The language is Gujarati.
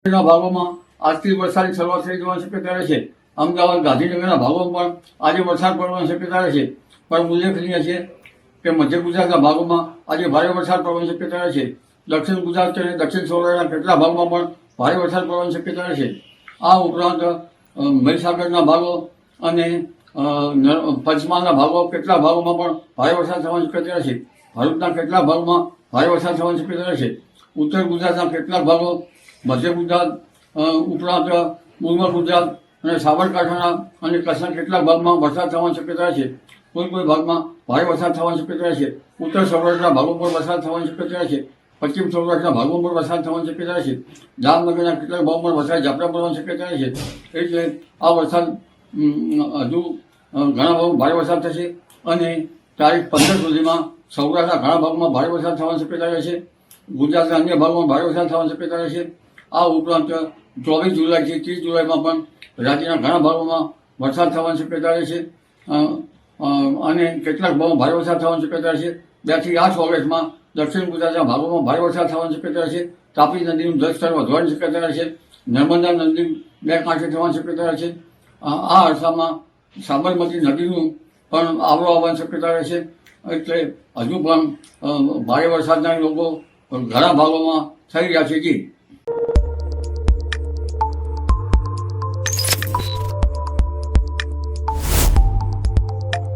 ના ભાગોમાં આજથી વરસાદની શરૂઆત થઈ જવાની શક્યતા રહે છે. અમદાવાદ, ગાંધીનગરના ભાગોમાં પણ આજે વરસાદ પડવાની શક્યતા રહે છે. પણ ઉલ્લેખનીય છે કે મધ્ય ગુજરાતના ભાગોમાં આજે ભારે વરસાદ પડવાની શક્યતા રહે છે. દક્ષિણ ગુજરાત અને દક્ષિણ સૌરાષ્ટ્રના કેટલા ભાગમાં પણ ભારે વરસાદ પડવાની શક્યતા રહે છે. આ ઉપરાંત મહીસાગરના ભાગો અને પંચમહાલના ભાગો કેટલા ભાગોમાં પણ ભારે વરસાદ થવાની શક્યતા રહે છે. ભરૂચના કેટલાક ભાગોમાં ભારે વરસાદ થવાની શક્યતા રહે છે. ઉત્તર ગુજરાતના કેટલાક ભાગો, મધ્ય ગુજરાત ઉપરાંત પૂર્વ ગુજરાત અને સાબરકાંઠાના અને કચ્છના કેટલાક ભાગમાં વરસાદ થવાની શક્યતા છે. કોઈ ભાગમાં ભારે વરસાદ થવાની શક્યતા છે. ઉત્તર સૌરાષ્ટ્રના ભાગો પર વરસાદ થવાની શક્યતા છે. પશ્ચિમ સૌરાષ્ટ્રના ભાગો પર વરસાદ થવાની શક્યતા છે. જામનગરના કેટલાક ભાગોમાં વરસાદ ઝાપટા પડવાની શક્યતા છે. એટલે આ વરસાદ હજુ ઘણા ભાગમાં ભારે વરસાદ થશે અને તારીખ 15 સુધીમાં સૌરાષ્ટ્રના ઘણા ભાગમાં ભારે વરસાદ થવાની શક્યતા રહે છે. ગુજરાતના અન્ય ભાગમાં ભારે વરસાદ થવાની શક્યતા રહે છે. આ ઉપરાંત 24 જુલાઈથી 30 જુલાઈમાં પણ રાજ્યના ઘણા ભાગોમાં વરસાદ થવાની શક્યતા રહે છે અને કેટલાક ભાગોમાં ભારે વરસાદ થવાની શક્યતા છે. 2 થી 8 ઓગસ્ટમાં દક્ષિણ ગુજરાતના ભાગોમાં ભારે વરસાદ થવાની શક્યતા છે. તાપી નદીનું જળસ્તર વધવાની શક્યતા રહે છે. નર્મદા નદી 2 કાંઠે થવાની શક્યતા રહે છે. આ અરસામાં સાબરમતી નદીનું પણ આવરો આવવાની શક્યતા રહે છે. એટલે હજુ પણ ભારે વરસાદના લોકો ઘણા ભાગોમાં થઈ રહ્યા છે. જી.